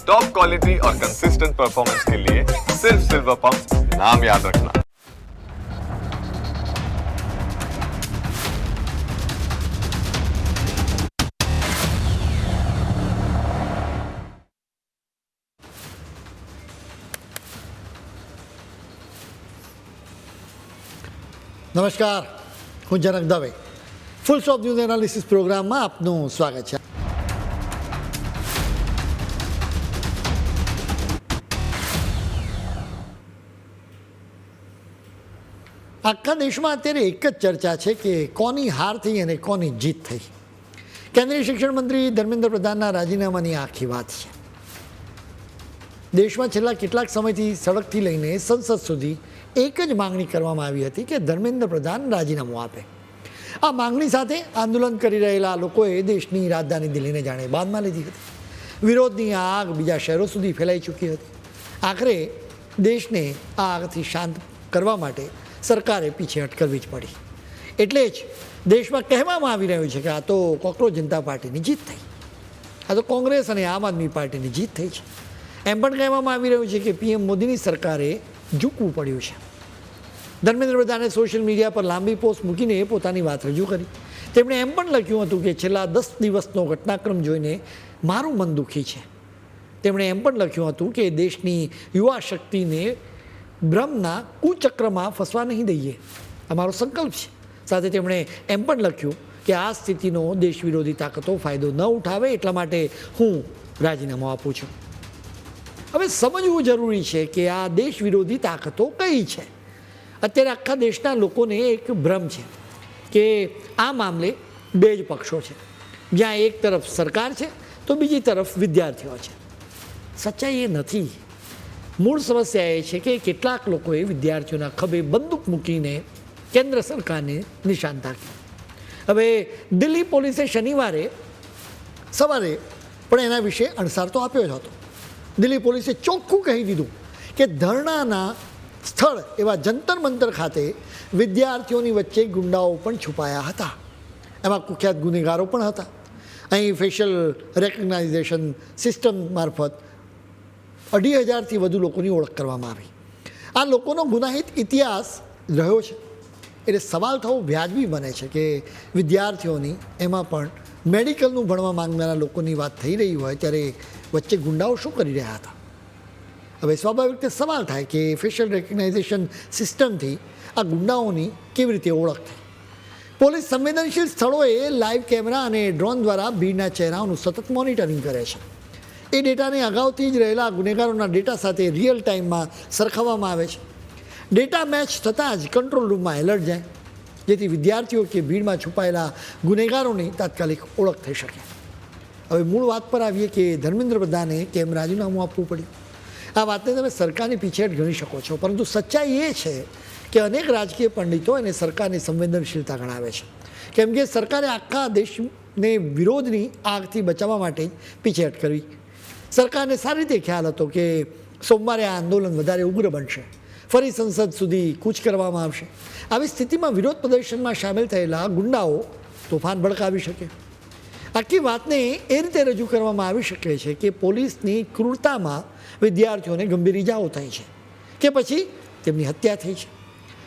Top quality और consistent performance के लिए सिर्फ सिल्वर पंप नाम याद रखना। નમસ્કાર, હું Janak Dave. Full stop news analysis પ્રોગ્રામમાં આપનું સ્વાગત છે. આખા દેશમાં અત્યારે એક જ ચર્ચા છે કે કોની હાર થઈ અને કોની જીત થઈ. કેન્દ્રીય શિક્ષણ મંત્રી ધર્મેન્દ્ર પ્રધાનના રાજીનામાની આખી વાત છે. દેશમાં છેલ્લા કેટલાક સમયથી સડકથી લઈને સંસદ સુધી એક જ માંગણી કરવામાં આવી હતી કે ધર્મેન્દ્ર પ્રધાન રાજીનામું આપે. આ માંગણી સાથે આંદોલન કરી રહેલા લોકોએ દેશની રાજધાની દિલ્હીને જાણે બાદમાં લીધી હતી. વિરોધની આગ બીજા શહેરો સુધી ફેલાઈ ચૂકી હતી. આખરે દેશને આ આગથી શાંત કરવા માટે સરકારે પીછેહટ કરવી જ પડી. એટલે જ દેશમાં કહેવામાં આવી રહ્યું છે કે આ તો કોકરોચ જનતા પાર્ટીની જીત થઈ, આ તો કોંગ્રેસ અને આમ આદમી પાર્ટીની જીત થઈ છે. એમ પણ કહેવામાં આવી રહ્યું છે કે પીએમ મોદીની સરકારે ઝૂકવું પડ્યું છે. ધર્મેન્દ્ર પ્રધાને સોશિયલ મીડિયા પર લાંબી પોસ્ટ મૂકીને પોતાની વાત રજૂ કરી. તેમણે એમ પણ લખ્યું હતું કે છેલ્લા 10 દિવસનો ઘટનાક્રમ જોઈને મારું મન દુઃખી છે. તેમણે એમ પણ લખ્યું હતું કે દેશની યુવા શક્તિને ભ્રમના કુચક્રમાં ફસવા નહીં દઈએ, અમારો સંકલ્પ છે. સાથે તેમણે એમ પણ લખ્યું કે આ સ્થિતિનો દેશ વિરોધી તાકાતો ફાયદો ન ઉઠાવે એટલા માટે હું રાજીનામું આપું છું. હવે સમજવું જરૂરી છે કે આ દેશ વિરોધી તાકાતો કઈ છે. અત્યારે આખા દેશના લોકોને એક ભ્રમ છે કે આ મામલે બે જ પક્ષો છે, જ્યાં એક તરફ સરકાર છે તો બીજી તરફ વિદ્યાર્થીઓ છે. સચ્ચાઈ એ નથી. મૂળ સમસ્યા એ છે કે કેટલાક લોકોએ વિદ્યાર્થીઓના ખભે બંદૂક મૂકીને કેન્દ્ર સરકારને નિશાન તાક્યું. હવે દિલ્હી પોલીસે શનિવારે સવારે પણ એના વિશે અણસાર તો આપ્યો જ હતો. દિલ્હી પોલીસે ચોખ્ખું કહી દીધું કે ધરણાના સ્થળ એવા જંતર મંતર ખાતે વિદ્યાર્થીઓની વચ્ચે ગુંડાઓ પણ છુપાયા હતા. એમાં કુખ્યાત ગુનેગારો પણ હતા. અહીં ફેશિયલ રેકગ્નાઇઝેશન સિસ્ટમ મારફત 2,500થી વધુ લોકોની ઓળખ કરવામાં આવી. આ લોકોનો ગુનાહિત ઇતિહાસ રહ્યો છે. એટલે સવાલ થવો વ્યાજબી બને છે કે વિદ્યાર્થીઓની, એમાં પણ મેડિકલનું ભણવા માંગનારા લોકોની વાત થઈ રહી હોય ત્યારે વચ્ચે ગુંડાઓ શું કરી રહ્યા હતા. હવે સ્વાભાવિક રીતે સવાલ થાય કે ફેશિયલ રેકગ્નાઇઝેશન સિસ્ટમથી આ ગુંડાઓની કેવી રીતે ઓળખ થઈ. પોલીસ સંવેદનશીલ સ્થળોએ લાઈવ કેમેરા અને ડ્રોન દ્વારા ભીડના ચહેરાઓનું સતત મોનિટરિંગ કરે છે. એ ડેટાને અગાઉથી જ રહેલા ગુનેગારોના ડેટા સાથે રિયલ ટાઈમમાં સરખાવવામાં આવે છે. ડેટા મેચ થતાં જ કંટ્રોલ રૂમમાં એલર્ટ જાય, જેથી વિદ્યાર્થીઓ કે ભીડમાં છુપાયેલા ગુનેગારોની તાત્કાલિક ઓળખ થઈ શકે. હવે મૂળ વાત પર આવીએ કે ધર્મેન્દ્ર પ્રધાને કેમ રાજીનામું આપવું પડ્યું. આ વાતને તમે સરકારની પીછેહટ ગણી શકો છો, પરંતુ સચ્ચાઈ એ છે કે અનેક રાજકીય પંડિતો એને સરકારની સંવેદનશીલતા ગણાવે છે. કેમ કે સરકારે આખા દેશને વિરોધની આગથી બચાવવા માટે પીછેહટ કરવી. સરકારને સારી રીતે ખ્યાલ હતો કે સોમવારે આ આંદોલન વધારે ઉગ્ર બનશે, ફરી સંસદ સુધી કૂચ કરવામાં આવશે. આવી સ્થિતિમાં વિરોધ પ્રદર્શનમાં સામેલ થયેલા ગુંડાઓ તોફાન ભડકાવી શકે. આખી વાતને એ રીતે રજૂ કરવામાં આવી શકે છે કે પોલીસની ક્રૂરતામાં વિદ્યાર્થીઓને ગંભીર ઇજાઓ થઈ છે કે પછી તેમની હત્યા થઈ છે.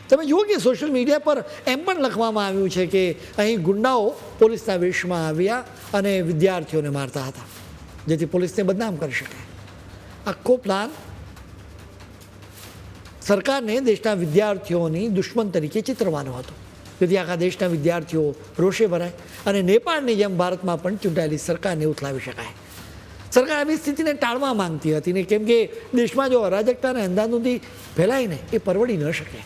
તમે જુઓ કે સોશિયલ મીડિયા પર એમ પણ લખવામાં આવ્યું છે કે અહીં ગુંડાઓ પોલીસના વેશમાં આવ્યા અને વિદ્યાર્થીઓને મારતા હતા, જેથી પોલીસને બદનામ કરી શકે. આખો પ્લાન સરકારને દેશના વિદ્યાર્થીઓની દુશ્મન તરીકે ચિતરવાનો હતો, જેથી આખા દેશના વિદ્યાર્થીઓ રોષે ભરાય અને નેપાળની જેમ ભારતમાં પણ ચૂંટાયેલી સરકારને ઉથલાવી શકાય. સરકાર આવી સ્થિતિને ટાળવા માંગતી હતી ને, કેમ કે દેશમાં જો અરાજકતા અને અંધાધૂંધી ફેલાઈને એ પરવડી ન શકે.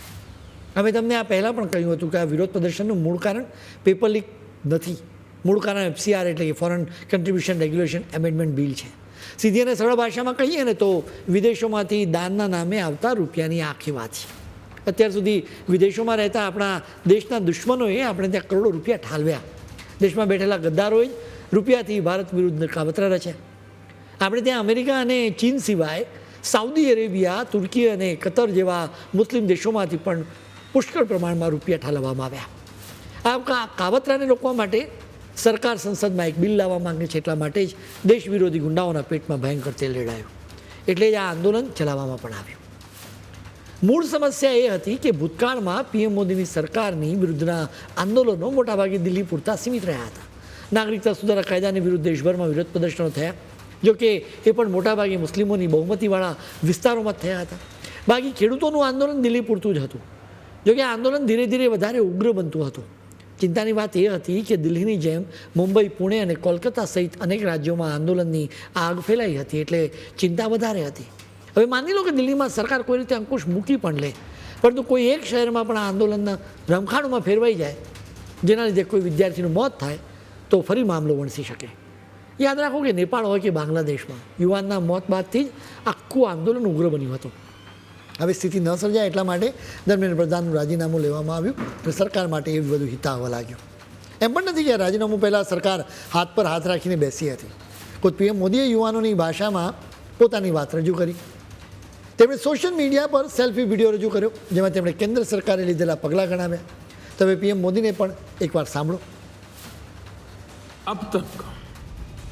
અમે તમને આ પહેલાં પણ કહ્યું હતું કે આ વિરોધ પ્રદર્શનનું મૂળ કારણ પેપર લીક નથી. મૂળ કારણ FCR એટલે કે foreign contribution regulation amendment bill છે. સીધી અને સરળ ભાષામાં કહીએ ને તો વિદેશોમાંથી દાનના નામે આવતા રૂપિયાની આખી વાત છે. અત્યાર સુધી વિદેશોમાં રહેતા આપણા દેશના દુશ્મનોએ આપણે ત્યાં કરોડો રૂપિયા ઠાલવ્યા. દેશમાં બેઠેલા ગદ્દારોએ જ રૂપિયાથી ભારત વિરુદ્ધ કાવતરા રચ્યા. આપણે ત્યાં અમેરિકા અને ચીન સિવાય સાઉદી અરેબિયા, તુર્કી અને કતર જેવા મુસ્લિમ દેશોમાંથી પણ પુષ્કળ પ્રમાણમાં રૂપિયા ઠાલવવામાં આવ્યા. આ કાવતરાને રોકવા માટે સરકાર સંસદમાં એક બિલ લાવવા માંગે છે, એટલા માટે જ દેશ વિરોધી ગુંડાઓના પેટમાં ભયંકર તેલ રેડાયું. એટલે જ આ આંદોલન ચલાવવામાં પણ આવ્યું. મૂળ સમસ્યા એ હતી કે ભૂતકાળમાં પીએમ મોદીની સરકારની વિરુદ્ધના આંદોલનો મોટાભાગે દિલ્હી પૂરતા સીમિત રહ્યા હતા. નાગરિકતા સુધારા કાયદાની વિરુદ્ધ દેશભરમાં વિરોધ પ્રદર્શનો થયા, જોકે એ પણ મોટાભાગે મુસ્લિમોની બહુમતીવાળા વિસ્તારોમાં જ થયા હતા. બાકી ખેડૂતોનું આંદોલન દિલ્હી પૂરતું જ હતું, જોકે આ આંદોલન ધીરે ધીરે વધારે ઉગ્ર બનતું હતું. ચિંતાની વાત એ હતી કે દિલ્હીની જેમ મુંબઈ, પુણે અને કોલકાતા સહિત અનેક રાજ્યોમાં આંદોલનની આગ ફેલાઈ હતી, એટલે ચિંતા વધારે હતી. હવે માની લો કે દિલ્હીમાં સરકાર કોઈ રીતે અંકુશ મૂકી પણ લે, પરંતુ કોઈ એક શહેરમાં પણ આ આંદોલનના રમખાણોમાં ફેરવાઈ જાય, જેના લીધે કોઈ વિદ્યાર્થીનું મોત થાય, તો ફરી મામલો વણસી શકે. યાદ રાખો કે નેપાળ હોય કે બાંગ્લાદેશમાં યુવાનના મોત બાદથી જ આખું આંદોલન ઉગ્ર બન્યું હતું. હવે સ્થિતિ ન સર્જાય એટલા માટે ધર્મેન્દ્ર પ્રધાનનું રાજીનામું લેવામાં આવ્યું અને સરકાર માટે એ બધું હિતાવવા લાગ્યું. એમ પણ નથી કે રાજીનામું પહેલાં સરકાર હાથ પર હાથ રાખીને બેસી હતી. ખુદ પીએમ મોદીએ યુવાનોની ભાષામાં પોતાની વાત રજૂ કરી. તેમણે સોશિયલ મીડિયા પર સેલ્ફી વિડીયો રજૂ કર્યો, જેમાં તેમણે કેન્દ્ર સરકારે લીધેલા પગલાં ગણાવ્યા. તમે પીએમ મોદીને પણ એકવાર સાંભળો. अब तक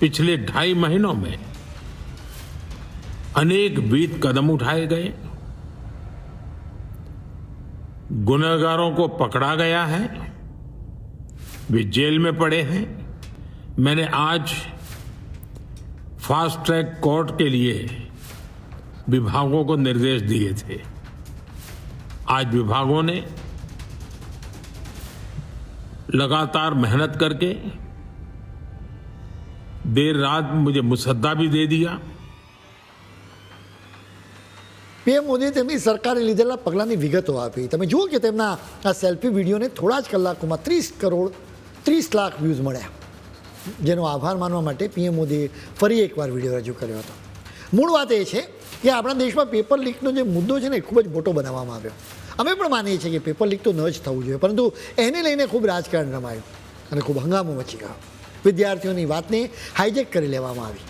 पिछले 2.5 महीनों में अनेक विध कदम उठाए गए, गुनहगारों को पकड़ा गया है, वे जेल में पड़े हैं. मैंने आज फास्ट ट्रैक कोर्ट के लिए विभागों को निर्देश दिए थे. आज विभागों ने लगातार मेहनत करके देर रात मुझे मुसद्दा भी दे दिया. પીએમ મોદીએ તેમની સરકારે લીધેલા પગલાંની વિગતો આપી. તમે જુઓ કે તેમના આ સેલ્ફી વિડીયોને થોડા જ કલાકોમાં 30 લાખ વ્યૂઝ મળ્યા, જેનો આભાર માનવા માટે પીએમ મોદીએ ફરી એકવાર વિડીયો રજૂ કર્યો હતો. મૂળ વાત એ છે કે આપણા દેશમાં પેપર લીકનો જે મુદ્દો છે ને એ ખૂબ જ મોટો બનાવવામાં આવ્યો. અમે પણ માનીએ છીએ કે પેપર લીક તો ન જ થવું જોઈએ, પરંતુ એને લઈને ખૂબ રાજકારણ રમાયું અને ખૂબ હંગામો મચી ગયો. વિદ્યાર્થીઓની વાતને હાઈજેક કરી લેવામાં આવી.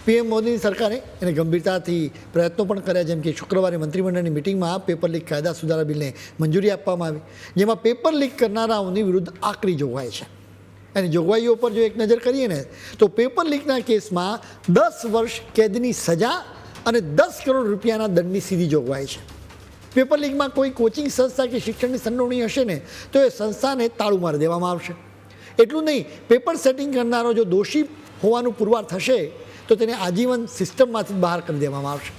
પીએમ મોદીની સરકારે એને ગંભીરતાથી પ્રયત્નો પણ કર્યા, જેમ કે શુક્રવારે મંત્રીમંડળની મિટિંગમાં પેપર લીક કાયદા સુધારા બિલને મંજૂરી આપવામાં આવી, જેમાં પેપર લીક કરનારાઓની વિરુદ્ધ આકરી જોગવાઈ છે. એની જોગવાઈઓ પર જો એક નજર કરીએ ને તો પેપર લીકના કેસમાં 10 વર્ષ કેદની સજા અને 10 કરોડ રૂપિયાના દંડની સીધી જોગવાઈ છે. પેપર લીકમાં કોઈ કોચિંગ સંસ્થા કે શિક્ષણની સંડોવણી હશે ને તો એ સંસ્થાને તાળું મારી દેવામાં આવશે. એટલું નહીં, પેપર સેટિંગ કરનારો જો દોષી હોવાનું પુરવાર થશે તો તેને આજીવન સિસ્ટમમાંથી બહાર કરી દેવામાં આવશે.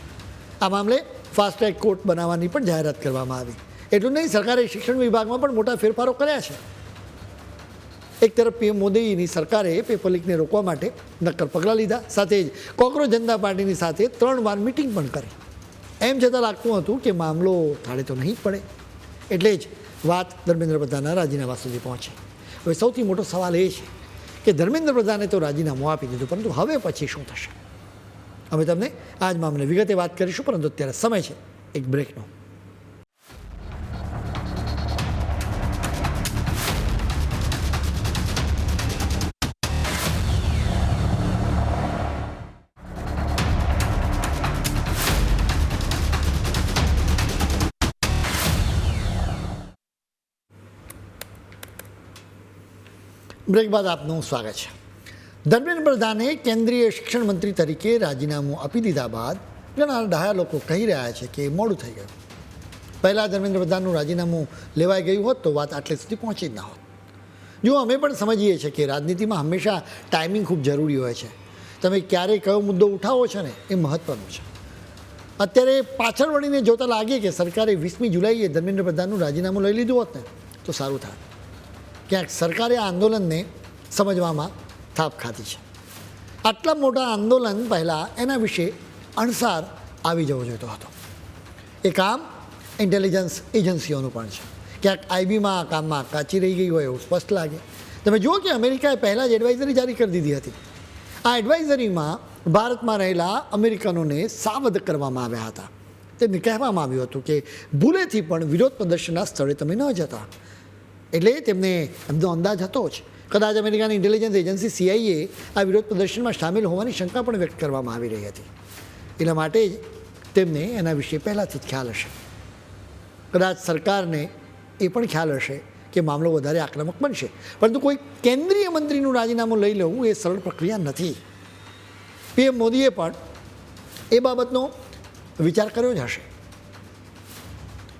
આ મામલે ફાસ્ટ ટ્રેક કોર્ટ બનાવવાની પણ જાહેરાત કરવામાં આવી. એટલું નહીં, સરકારે શિક્ષણ વિભાગમાં પણ મોટા ફેરફારો કર્યા છે. એક તરફ પીએમ મોદીની સરકારે પેપર લીકને રોકવા માટે નક્કર પગલાં લીધા, સાથે જ કોકરોચ જનતા પાર્ટીની સાથે 3 વાર મિટિંગ પણ કરી. એમ છતાં લાગતું હતું કે મામલો થાળે તો નહીં પડે, એટલે જ વાત ધર્મેન્દ્ર પ્રધાનના રાજીનામા સુધી પહોંચી. હવે સૌથી મોટો સવાલ એ છે કે ધર્મેન્દ્ર પ્રધાને તો રાજીનામું આપી દીધું, પરંતુ હવે પછી શું થશે? અમે તમને આ જ મામલે વિગતે વાત કરીશું, પરંતુ અત્યારે સમય છે એક બ્રેકનો. બ્રેક બાદ આપનું સ્વાગત છે. ધર્મેન્દ્ર પ્રધાને કેન્દ્રીય શિક્ષણ મંત્રી તરીકે રાજીનામું આપી દીધા બાદ ઘણા ડાહ્યા લોકો કહી રહ્યા છે કે મોડું થઈ ગયું. પહેલાં ધર્મેન્દ્ર પ્રધાનનું રાજીનામું લેવાઈ ગયું હોત તો વાત આટલે સુધી પહોંચી જ ના હોત. જો અમે પણ સમજીએ છીએ કે રાજનીતિમાં હંમેશા ટાઈમિંગ ખૂબ જરૂરી હોય છે. તમે ક્યારે કયો મુદ્દો ઉઠાવો છો ને એ મહત્ત્વનું છે. અત્યારે પાછળ વળીને જોતા લાગે કે સરકારે 20મી જુલાઈએ ધર્મેન્દ્ર પ્રધાનનું રાજીનામું લઈ લીધું હોત ને તો સારું થાય. ક્યાંક સરકારે આ આંદોલનને સમજવામાં થાપ ખાધી છે. આટલા મોટા આંદોલન પહેલાં એના વિશે અણસાર આવી જવો જોઈતો હતો. એ કામ ઇન્ટેલિજન્સ એજન્સીઓનું પણ છે. ક્યાંક આઈબીમાં આ કામમાં કાચી રહી ગઈ હોય એવું સ્પષ્ટ લાગે. તમે જુઓ કે અમેરિકાએ પહેલાં જ એડવાઇઝરી જારી કરી દીધી હતી. આ એડવાઇઝરીમાં ભારતમાં રહેલા અમેરિકનોને સાવધ કરવામાં આવ્યા હતા. તેમને કહેવામાં આવ્યું હતું કે ભૂલેથી પણ વિરોધ પ્રદર્શનના સ્થળે તમે ન જતા. એટલે તેમને એમનો અંદાજ હતો જ. કદાચ અમેરિકાની ઇન્ટેલિજન્સ એજન્સી CIA આ વિરોધ પ્રદર્શનમાં સામેલ હોવાની શંકા પણ વ્યક્ત કરવામાં આવી રહી હતી. એટલા માટે જ તેમને એના વિશે પહેલાંથી જ ખ્યાલ હશે. કદાચ સરકારને એ પણ ખ્યાલ હશે કે મામલો વધારે આક્રમક બનશે. પરંતુ કોઈ કેન્દ્રીય મંત્રીનું રાજીનામું લઈ લેવું એ સરળ પ્રક્રિયા નથી. પીએમ મોદીએ પણ એ બાબતનો વિચાર કર્યો જ હશે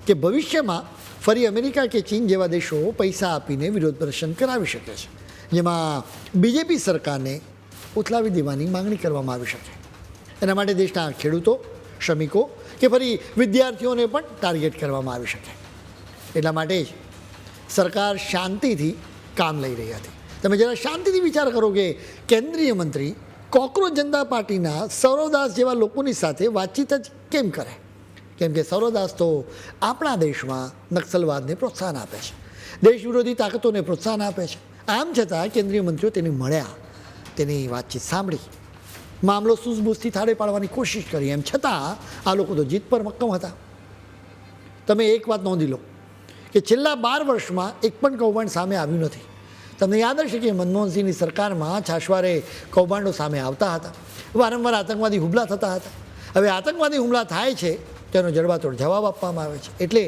કે ભવિષ્યમાં ફરી અમેરિકા કે ચીન જેવા દેશો પૈસા આપીને વિરોધ પ્રદર્શન કરાવી શકે છે, જેમાં બીજેપી સરકારને ઉથલાવી દેવાની માંગણી કરવામાં આવી શકે. એના માટે દેશના ખેડૂતો, શ્રમિકો કે ફરી વિદ્યાર્થીઓને પણ ટાર્ગેટ કરવામાં આવી શકે. એટલા માટે જ સરકાર શાંતિથી કામ લઈ રહી હતી. તમે જરા શાંતિથી વિચાર કરો કે કેન્દ્રીય મંત્રી કોકરોચ જનતા પાર્ટીના સૌરવદાસ જેવા લોકોની સાથે વાતચીત જ કેમ કરે? કેમ કે સૌરવદાસ તો આપણા દેશમાં નક્સલવાદને પ્રોત્સાહન આપે છે, દેશ વિરોધી તાકાતોને પ્રોત્સાહન આપે છે. આમ છતાં કેન્દ્રીય મંત્રીઓ તેને મળ્યા, તેની વાતચીત સાંભળી, મામલો સૂઝબૂઝથી થાળે પાડવાની કોશિશ કરી. એમ છતાં આ લોકો તો જીત પર મક્કમ હતા. તમે એક વાત નોંધી લો કે છેલ્લા 12 વર્ષમાં એક પણ કૌભાંડ સામે આવ્યું નથી. તમને યાદ હશે કે મનમોહનસિંહની સરકારમાં છાશવારે કૌભાંડો સામે આવતા હતા, વારંવાર આતંકવાદી હુમલા થતા હતા. હવે આતંકવાદી હુમલા થાય છે તેનો જડબાતોડ જવાબ આપવામાં આવે છે, એટલે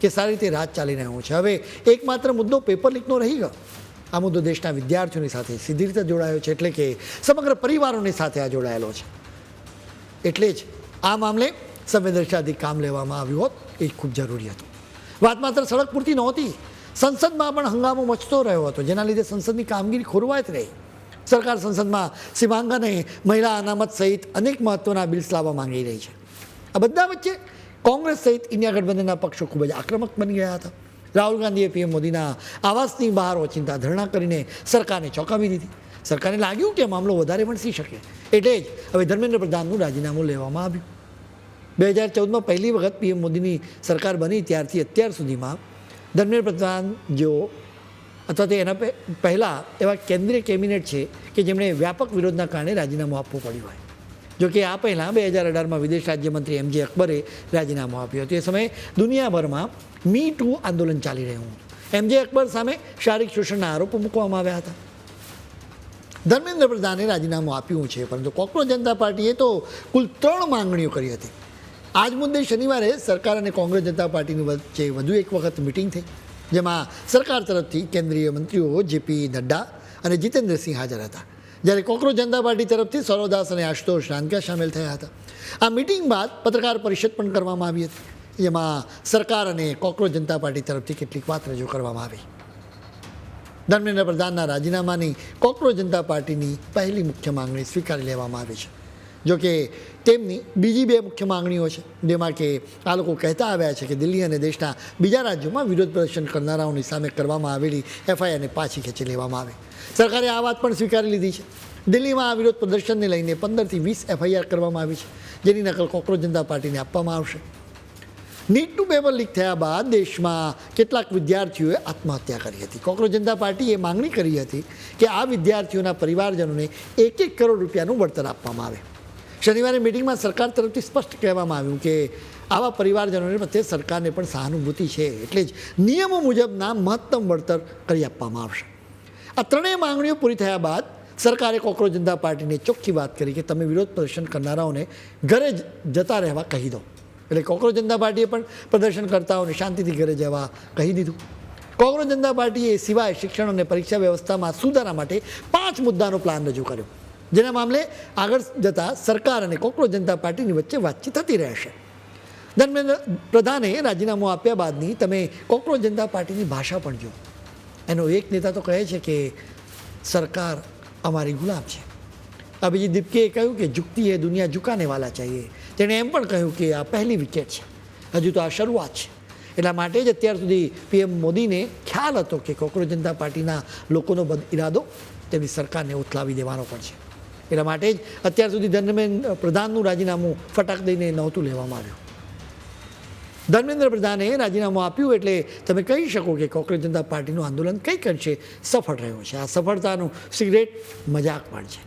કે સારી રીતે રાજ ચાલી રહ્યું છે. હવે એકમાત્ર મુદ્દો પેપર લીકનો રહી ગયો. આ મુદ્દો દેશના વિદ્યાર્થીઓની સાથે સીધી રીતે જોડાયો છે, એટલે કે સમગ્ર પરિવારોની સાથે આ જોડાયેલો છે. એટલે જ આ મામલે સંવેદનશીલતાથી કામ લેવામાં આવ્યું હોત એ ખૂબ જરૂરી હતું. વાત માત્ર સડક પૂરતી નહોતી, સંસદમાં પણ હંગામો મચતો રહ્યો હતો, જેના લીધે સંસદની કામગીરી ખોરવાઈ રહી. સરકાર સંસદમાં સીમાંકન અને મહિલા અનામત સહિત અનેક મહત્વના બિલ્સ લાવવા માંગી રહી છે. આ બધા વચ્ચે કોંગ્રેસ સહિત ઇન્ડિયા ગઠબંધનના પક્ષો ખૂબ જ આક્રમક બની ગયા હતા. રાહુલ ગાંધીએ પીએમ મોદીના આવાસની બહાર ઓચિંતા ધરણા કરીને સરકારને ચોંકાવી દીધી. સરકારને લાગ્યું કે મામલો વધારે વણસી શકે, એટલે જ હવે ધર્મેન્દ્ર પ્રધાનનું રાજીનામું લેવામાં આવ્યું. 2014માં પહેલી વખત પીએમ મોદીની સરકાર બની ત્યારથી અત્યાર સુધીમાં ધર્મેન્દ્ર પ્રધાન જેઓ અથવા તો એના પહેલાં એવા કેન્દ્રીય કેબિનેટ છે કે જેમણે વ્યાપક વિરોધના કારણે રાજીનામું આપવું પડ્યું હોય. જોકે આ પહેલાં 2018માં વિદેશ રાજ્યમંત્રી MJ અકબરે રાજીનામું આપ્યું હતું. એ સમયે દુનિયાભરમાં મી ટુ આંદોલન ચાલી રહ્યું હતું. MJ અકબર સામે શારીરિક શોષણના આરોપો મૂકવામાં આવ્યા હતા. ધર્મેન્દ્ર પ્રધાને રાજીનામું આપ્યું છે, પરંતુ કોકરોચ જનતા પાર્ટીએ તો કુલ 3 માંગણીઓ કરી હતી. આજ મુદ્દે શનિવારે સરકાર અને કોંગ્રેસ જનતા પાર્ટીની વચ્ચે વધુ એક વખત મિટિંગ થઈ, જેમાં સરકાર તરફથી કેન્દ્રીય મંત્રીઓ JP નડ્ડા અને જીતેન્દ્રસિંહ હાજર હતા, જ્યારે કોકરોચ જનતા પાર્ટી તરફથી સૌરવદાસ અને આશુતોષ રાનકા સામેલ થયા હતા. આ મિટિંગ બાદ પત્રકાર પરિષદ પણ કરવામાં આવી હતી, જેમાં સરકાર અને કોકરોચ જનતા પાર્ટી તરફથી કેટલીક વાત રજૂ કરવામાં આવી. ધર્મેન્દ્ર પ્રધાનના રાજીનામાની કોકરોચ જનતા પાર્ટીની પહેલી મુખ્ય માંગણી સ્વીકારી લેવામાં આવી છે. જોકે તેમની બીજી 2 મુખ્ય માંગણીઓ છે, જેમાં કે આ લોકો કહેતા આવ્યા છે કે દિલ્હી અને દેશના બીજા રાજ્યોમાં વિરોધ પ્રદર્શન કરનારાઓની સામે કરવામાં આવેલી FIRને પાછી ખેંચી લેવામાં આવે. સરકારે આ વાત પણ સ્વીકારી લીધી છે. દિલ્હીમાં આ વિરોધ પ્રદર્શનને લઈને 15 થી 20 FIR કરવામાં આવી છે, જેની નકલ કોકરોચ જનતા પાર્ટીને આપવામાં આવશે. નીટનું પેપર લીક થયા બાદ દેશમાં કેટલાક વિદ્યાર્થીઓએ આત્મહત્યા કરી હતી. કોકરોચ જનતા પાર્ટીએ માંગણી કરી હતી કે આ વિદ્યાર્થીઓના પરિવારજનોને 1 કરોડ રૂપિયાનું વળતર આપવામાં આવે. શનિવારે મિટિંગમાં સરકાર તરફથી સ્પષ્ટ કહેવામાં આવ્યું કે આવા પરિવારજનોને પ્રત્યે સરકારને પણ સહાનુભૂતિ છે, એટલે જ નિયમો મુજબના મહત્તમ વળતર કરી આપવામાં આવશે. આ 3 માંગણીઓ પૂરી થયા બાદ સરકારે કોકરોચ જનતા પાર્ટીને ચોખ્ખી વાત કરી કે તમે વિરોધ પ્રદર્શન કરનારાઓને ઘરે જતા રહેવા કહી દો. એટલે કોકરોચ જનતા પાર્ટીએ પણ પ્રદર્શનકર્તાઓને શાંતિથી ઘરે જવા કહી દીધું. કોકરોચ જનતા પાર્ટીએ સિવાય શિક્ષણ અને પરીક્ષા વ્યવસ્થામાં સુધારા માટે 5 મુદ્દાનો પ્લાન રજૂ કર્યો, જેના મામલે આગળ જતાં સરકાર અને કોકરોચ જનતા પાર્ટીની વચ્ચે વાતચીત થતી રહેશે. ધર્મેન્દ્ર પ્રધાને રાજીનામું આપ્યા બાદની તમે કોકરોચ જનતા પાર્ટીની ભાષા પણ જુઓ. એનો એક નેતા તો કહે છે કે સરકાર અમારી ગુલામ છે. અભિજીત દીપકેએ કહ્યું કે ઝુકતી હે દુનિયા ઝુકાને વાલા ચાહીએ. તેણે એમ પણ કહ્યું કે આ પહેલી વિકેટ છે, હજુ તો આ શરૂઆત છે. એટલા માટે જ અત્યાર સુધી PM મોદીને ખ્યાલ હતો કે કોકરોચ જનતા પાર્ટીના લોકોનો બદ ઇરાદો તેમની સરકારને ઉથલાવી દેવાનો પણ છે. એટલા માટે જ અત્યાર સુધી ધર્મેન્દ્ર પ્રધાનનું રાજીનામું ફટાક દઈને નહોતું લેવામાં આવ્યું. ધર્મેન્દ્ર પ્રધાને રાજીનામું આપ્યું એટલે તમે કહી શકો કે કોકરોચ જનતા પાર્ટીનું આંદોલન કંઈક અંશે સફળ રહ્યું છે. આ સફળતાનું સિગરેટ મજાક પણ છે.